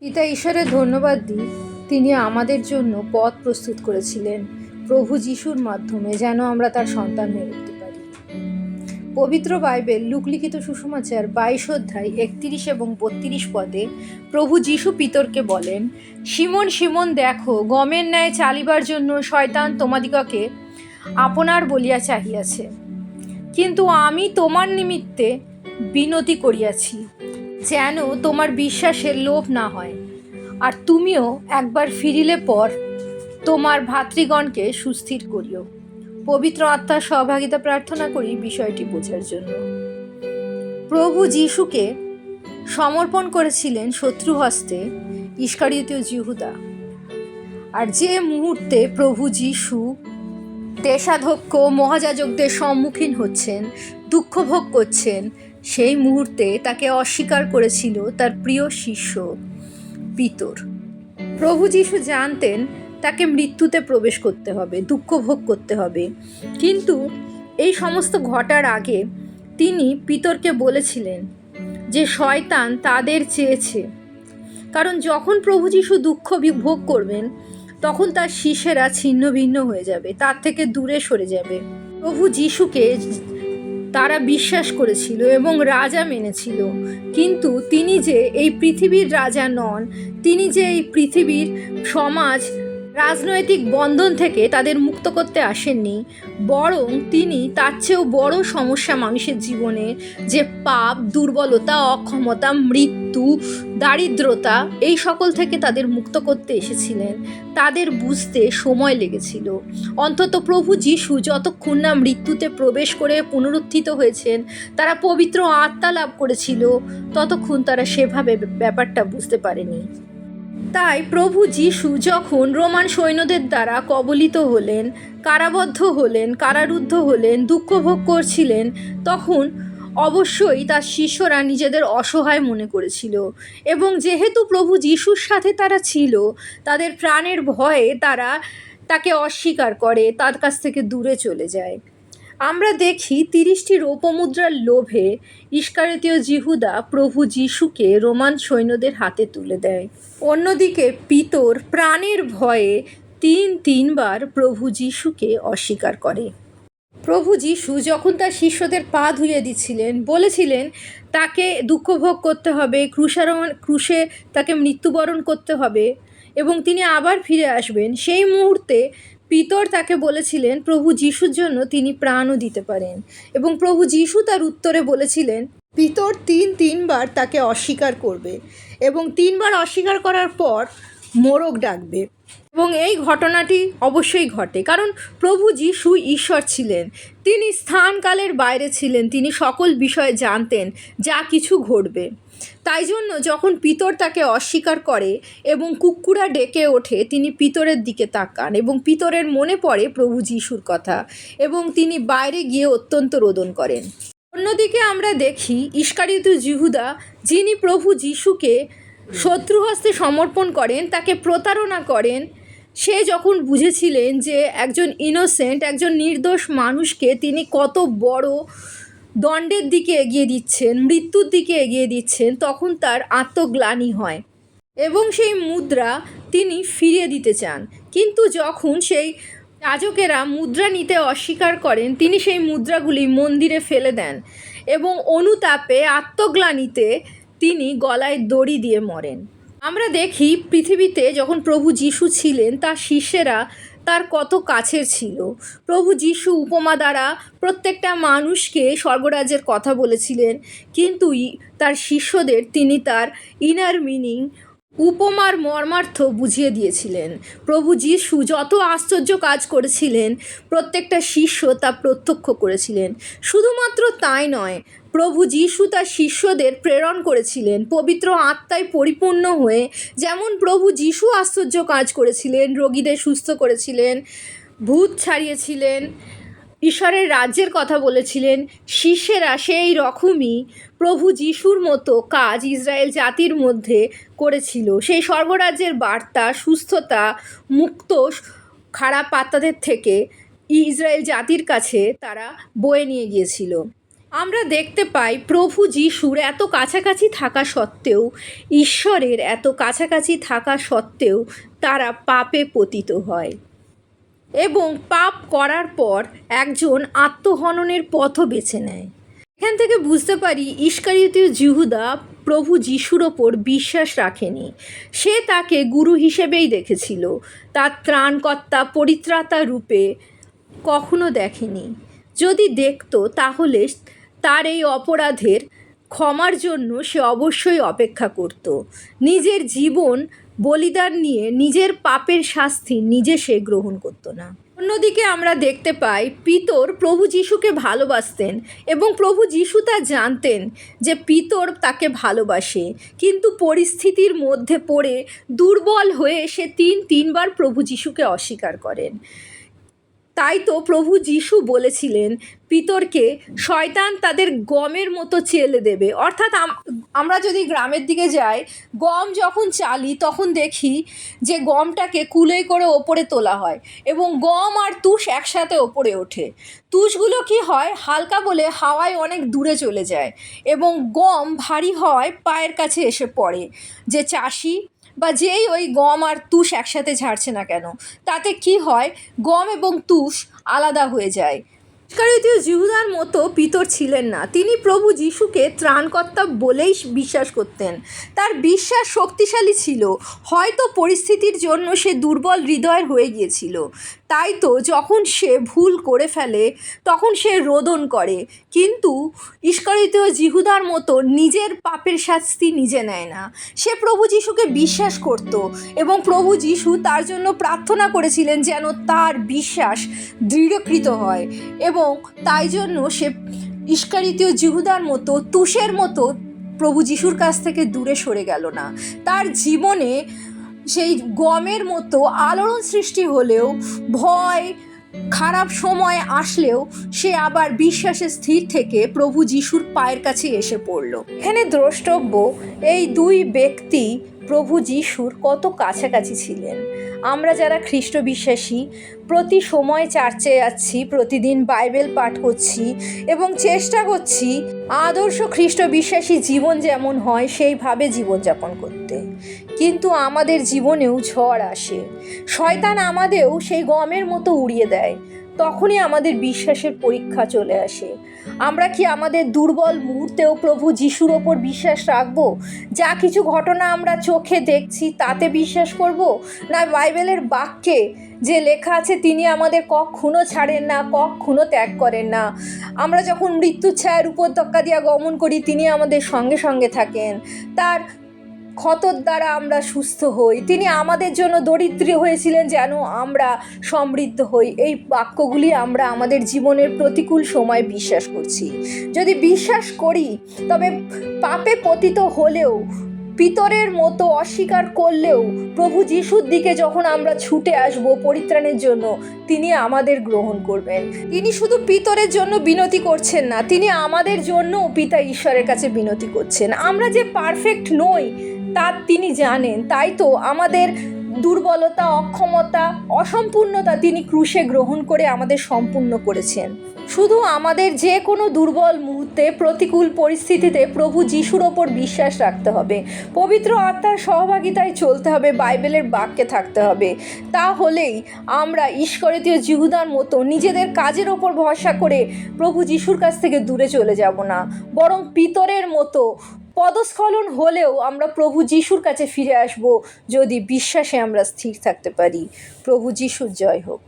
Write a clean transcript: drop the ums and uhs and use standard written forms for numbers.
পিতা ঈশ্বরের ধন্যবাদ দিই, তিনি আমাদের জন্য পথ প্রস্তুত করেছিলেন প্রভু যিশুর মাধ্যমে, যেন আমরা তার সন্তান হয়ে উঠতে পারি। পবিত্র বাইবেল লুকলিখিত সুসমাচার 22 অধ্যায় 31 এবং 32 পদে প্রভু যিশু পিতরকে বলেন, শিমন শিমন, দেখো, গমের ন্যায় চালিবার জন্য শয়তান তোমাদিগকে আপনার বলিয়া চাহিয়াছে, কিন্তু আমি তোমার নিমিত্তে বিনতি করিয়াছি, যেন তোমার বিশ্বাসের লোভ না হয়, আর তুমিও একবার ফিরিলে পর তোমার ভাতৃগণকে সুস্থির করিও। পবিত্র আত্মার সহভাগিতা প্রার্থনা করি বিষয়টি বোঝার জন্য। প্রভু যিশুকে সমর্পণ করেছিলেন শত্রু হস্তে ইস্কারিওতীয় যিহুদা, আর যে মুহূর্তে প্রভু যিশু দেশাধ্যক্ষ মহাযাজকদের সম্মুখীন হচ্ছেন, দুঃখ ভোগ করছেন, সেই মুহূর্তে তাকে অস্বীকার করেছিল তার প্রিয় শিষ্য পিতর। প্রভু যিশু জানতেন তাকে মৃত্যুতে প্রবেশ করতে হবে, দুঃখ ভোগ করতে হবে, কিন্তু এই সমস্ত ঘটার আগে তিনি পিতরকে বলেছিলেন যে শয়তান তাদের চেয়েছে, কারণ যখন প্রভু যিশু দুঃখ ভোগ করবেন তখন তার শিষ্যেরা ছিন্ন ভিন্ন হয়ে যাবে, তার থেকে দূরে সরে যাবে। প্রভু যিশুকে তারা বিশ্বাস করেছিল এবং রাজা মেনেছিল, কিন্তু তিনি যে এই পৃথিবীর রাজা নন, তিনি যে এই পৃথিবীর সমাজ রাজনৈতিক বন্ধন থেকে তাদের মুক্ত করতে আসেননি, বরং তিনি তার চেয়েও বড় সমস্যা মানুষের জীবনে, যে পাপ, দুর্বলতা, অক্ষমতা, মৃত্যু, দারিদ্রতা, এই সকল থেকে তাদের মুক্ত করতে এসেছিলেন। তাদের বুঝতে সময় লেগেছিল। অন্তত প্রভু যিশু যতক্ষণ না মৃত্যুতে প্রবেশ করে পুনরুত্থিত হয়েছেন, তারা পবিত্র আত্মা লাভ করেছিল, ততক্ষণ তারা সেভাবে ব্যাপারটা বুঝতে পারেনি। তাই প্রভু যিশু যখন রোমান সৈন্যদের দ্বারা কবলিত হলেন, কারাবদ্ধ হলেন, কারারুদ্ধ হলেন, দুঃখ ভোগ করছিলেন, তখন অবশ্যই তার শিষ্যরা নিজেদের অসহায় মনে করেছিল, এবং যেহেতু প্রভু যিশুর সাথে তারা ছিল, তাদের প্রাণের ভয়ে তারা তাকে অস্বীকার করে, তার কাছ থেকে দূরে চলে যায়। আমরা দেখি 30টি রৌপ্যমুদ্রার লোভে ইস্কারিওতীয় যিহুদা প্রভু যিশুকে রোমান সৈন্যদের হাতে তুলে দেয়। অন্যদিকে পিতর প্রাণের ভয়ে তিনবার প্রভু যিশুকে অস্বীকার করে। প্রভু যিশু যখন তার শিষ্যদের পা ধুইয়ে দিচ্ছিলেন, বলেছিলেন তাকে দুঃখ ভোগ করতে হবে, ক্রুশে তাকে মৃত্যুবরণ করতে হবে এবং তিনি আবার ফিরে আসবেন, সেই মুহূর্তে পিতর তাকে বলেছিলেন প্রভু যিশুর জন্য তিনি প্রাণও দিতে পারেন, এবং প্রভু যিশু তার উত্তরে বলেছিলেন পিতর তিনবার তাকে অস্বীকার করবে এবং 3বার অস্বীকার করার পর মোরগ ডাকবে। এবং এই ঘটনাটি অবশ্যই ঘটে, কারণ প্রভু যিশু ঈশ্বর ছিলেন, তিনি স্থানকালের বাইরে ছিলেন, তিনি সকল বিষয়ে জানতেন যা কিছু ঘটবে। তাই জন্য যখন পিতর তাকে অস্বীকার করে এবং কুক্কুরা ডেকে ওঠে, তিনি পিতরের দিকে তাকান এবং পিতরের মনে পড়ে প্রভু যিশুর কথা, এবং তিনি বাইরে গিয়ে অত্যন্ত রোদন করেন। অন্যদিকে আমরা দেখি ইস্কারিওতীয় যিহুদা, যিনি প্রভু যিশুকে শত্রু হস্তে সমর্পণ করেন, তাকে প্রতারণা করেন, সে যখন বুঝেছিলেন যে একজন ইনোসেন্ট, একজন নির্দোষ মানুষকে তিনি কত বড় দণ্ডের দিকে এগিয়ে দিচ্ছেন, মৃত্যুর দিকে এগিয়ে দিচ্ছেন, তখন তার আত্মগ্লানি হয় এবং সেই মুদ্রা তিনি ফিরিয়ে দিতে চান। কিন্তু যখন সেই যাজকেরা মুদ্রা নিতে অস্বীকার করেন, তিনি সেই মুদ্রাগুলি মন্দিরে ফেলে দেন এবং অনুতাপে, আত্মগ্লানিতে তিনি গলায় দড়ি দিয়ে মরেন। আমরা দেখি পৃথিবীতে যখন প্রভু যিশু ছিলেন, তার শিষ্যেরা তার কত কাছের ছিল। প্রভু যিশু উপমা দ্বারা প্রত্যেকটা মানুষকে স্বর্গরাজ্যের কথা বলেছিলেন, কিন্তু তার শিষ্যদের তিনি তার ইনার মিনিং, উপমার মর্মার্থ বুঝিয়ে দিয়েছিলেন। প্রভু যিশু যত আশ্চর্য কাজ করেছিলেন, প্রত্যেকটা শিষ্য তা প্রত্যক্ষ করেছিলেন। শুধুমাত্র তাই নয়, প্রভু যিশু তার শিষ্যদের প্রেরণ করেছিলেন পবিত্র আত্মায় পরিপূর্ণ হয়ে। যেমন প্রভু যিশু আশ্চর্য কাজ করেছিলেন, রোগীদের সুস্থ করেছিলেন, ভূত ছাড়িয়েছিলেন, ঈশ্বরের রাজ্যের কথা বলেছিলেন, শিষ্যেরা সেই রকমই প্রভু যিশুর মতো কাজ ইসরায়েল জাতির মধ্যে করেছিল। সেই স্বর্গরাজ্যের বার্তা, সুস্থতা, মুক্ত খারাপ আত্মাদের থেকে ইসরায়েল জাতির কাছে তারা বয়ে নিয়ে গিয়েছিল। আমরা দেখতে পাই প্রভু যিশুর এত কাছাকাছি থাকা সত্ত্বেও, ঈশ্বরের এত কাছাকাছি থাকা সত্ত্বেও তারা পাপে পতিত হয় এবং পাপ করার পর একজন আত্মহননের পথও বেছে নেয়। এখান থেকে বুঝতে পারি ইস্কারিওতীয় জিহুদা প্রভু যিশুর ওপর বিশ্বাস রাখেনি। সে তাকে গুরু হিসেবেই দেখেছিল, তার ত্রাণকর্তা পরিত্রাতা রূপে কখনো দেখেনি। যদি দেখতো তাহলে তার এই অপরাধের ক্ষমার জন্য সে অবশ্যই অপেক্ষা করত। নিজের জীবন বলিদান নিয়ে নিজের পাপের শাস্তি নিজে সে গ্রহণ করতো না। অন্যদিকে আমরা দেখতে পাই পিতর প্রভু যিশুকে ভালোবাসতেন এবং প্রভু যিশু তা জানতেন যে পিতর তাকে ভালোবাসে, কিন্তু পরিস্থিতির মধ্যে পড়ে দুর্বল হয়ে সে তিনবার প্রভু যিশুকে অস্বীকার করেন। তাই তো প্রভু যিশু বলেছিলেন পিতরকে, শয়তান তাদের গমের মতো চেলে দেবে। অর্থাৎ আমরা যদি গ্রামের দিকে যাই, গম যখন চালি তখন দেখি যে গমটাকে কুলোয় করে ওপরে তোলা হয় এবং গম আর তুষ একসাথে ওপরে ওঠে। তুষগুলো কি হয়, হালকা বলে হাওয়ায় অনেক দূরে চলে যায় এবং গম ভারী হওয়ায় পায়ের কাছে এসে পড়ে। যে চাষি বা যেই ওই গম আর তুষ একসাথে ঝাড়ছে না কেন, তাতে কি হয়, গম এবং তুষ আলাদা হয়ে যায়। ইস্কারিওতীয় জিহুদার মতো পিতর ছিলেন না। তিনি প্রভু যিশুকে ত্রাণকর্তা বলেই বিশ্বাস করতেন। তার বিশ্বাস শক্তিশালী ছিল, হয়তো পরিস্থিতির জন্য সে দুর্বল হৃদয়ের হয়ে গিয়েছিল। তাই তো যখন সে ভুল করে ফেলে তখন সে রোদন করে, কিন্তু ইস্কারিওতীয় জিহুদার মতো নিজের পাপের শাস্তি নিজে নেয় না। সে প্রভু যিশুকে বিশ্বাস করত এবং প্রভু যিশু তার জন্য প্রার্থনা করেছিলেন যেন তার বিশ্বাস দৃঢ়কৃত হয়, এবং তাই জন্য সে ইস্কারিওতীয় জিহুদার মতো তুষের মতো প্রভু যিশুর কাছ থেকে দূরে সরে গেল না। তার জীবনে সেই গমের মতো আলোড়ন সৃষ্টি হলেও, ভয় খারাপ সময় আসলেও সে আবার বিশ্বাসে স্থির থেকে প্রভু যিশুর পায়ের কাছে এসে পড়ল। এখানে দ্রষ্টব্য এই দুই ব্যক্তি প্রভু যিশুর কত কাছাকাছি ছিলেন। আমরা যারা খ্রিস্ট বিশ্বাসী প্রতি সময় চার্চে যাচ্ছি, প্রতিদিন বাইবেল পাঠ করছি এবং চেষ্টা করছি আদর্শ খ্রিস্ট বিশ্বাসী জীবন যেমন হয় সেইভাবে জীবনযাপন করতে, কিন্তু আমাদের জীবনেও ঝড় আসে, শয়তান আমাদেরও সেই গমের মতো উড়িয়ে দেয়। তখনই আমাদের বিশ্বাসের পরীক্ষা চলে আসে। আমরা কি আমাদের দুর্বল মুহূর্তেও প্রভু যিশুর ওপর বিশ্বাস রাখবো? যা কিছু ঘটনা আমরা চোখে দেখছি তাতে বিশ্বাস করব, না বাইবেলের বাক্যে যে লেখা আছে তিনি আমাদের কখনো ছাড়েন না, কখনো ত্যাগ করেন না, আমরা যখন মৃত্যুর ছায়ার উপত্যকা দিয়া গমন করি তিনি আমাদের সঙ্গে সঙ্গে থাকেন, তার ক্ষতর দ্বারা আমরা সুস্থ হই, তিনি আমাদের জন্য দরিদ্র হয়েছিলেন যেন আমরা সমৃদ্ধ হই। এই বাক্যগুলি আমরা আমাদের জীবনের প্রতিকূল সময় বিশ্বাস করছি। যদি বিশ্বাস করি তবে পাপে পতিত হলেও, পিতরের মতো অস্বীকার করলেও প্রভু যিশুর দিকে যখন আমরা ছুটে আসব পরিত্রাণের জন্য, তিনি আমাদের গ্রহণ করবেন। তিনি শুধু পিতরের জন্য বিনতি করছেন না, তিনি আমাদের জন্যও পিতা ঈশ্বরের কাছে বিনতি করছেন। আমরা যে পারফেক্ট নই তা তিনি জানেন, তাই তো আমাদের দুর্বলতা, অক্ষমতা, অসম্পূর্ণতা তিনি ক্রুশে গ্রহণ করে আমাদের সম্পূর্ণ করেছেন। শুধু আমাদের যে কোনো দুর্বল মুহূর্তে, প্রতিকূল পরিস্থিতিতে প্রভু যিশুর ওপর বিশ্বাস রাখতে হবে, পবিত্র আত্মার সহভাগিতায় চলতে হবে, বাইবেলের বাক্যে থাকতে হবে। তাহলেই আমরা ইস্কারিওতীয় জিহুদার মতো নিজেদের কাজের ওপর ভরসা করে প্রভু যিশুর কাছ থেকে দূরে চলে যাব না, বরং পিতরের মতো পদস্খলন হলেও আমরা প্রভু যিশুর কাছে ফিরে আসব, যদি বিশ্বাসে আমরা স্থির থাকতে পারি। প্রভু যিশুর জয় হোক।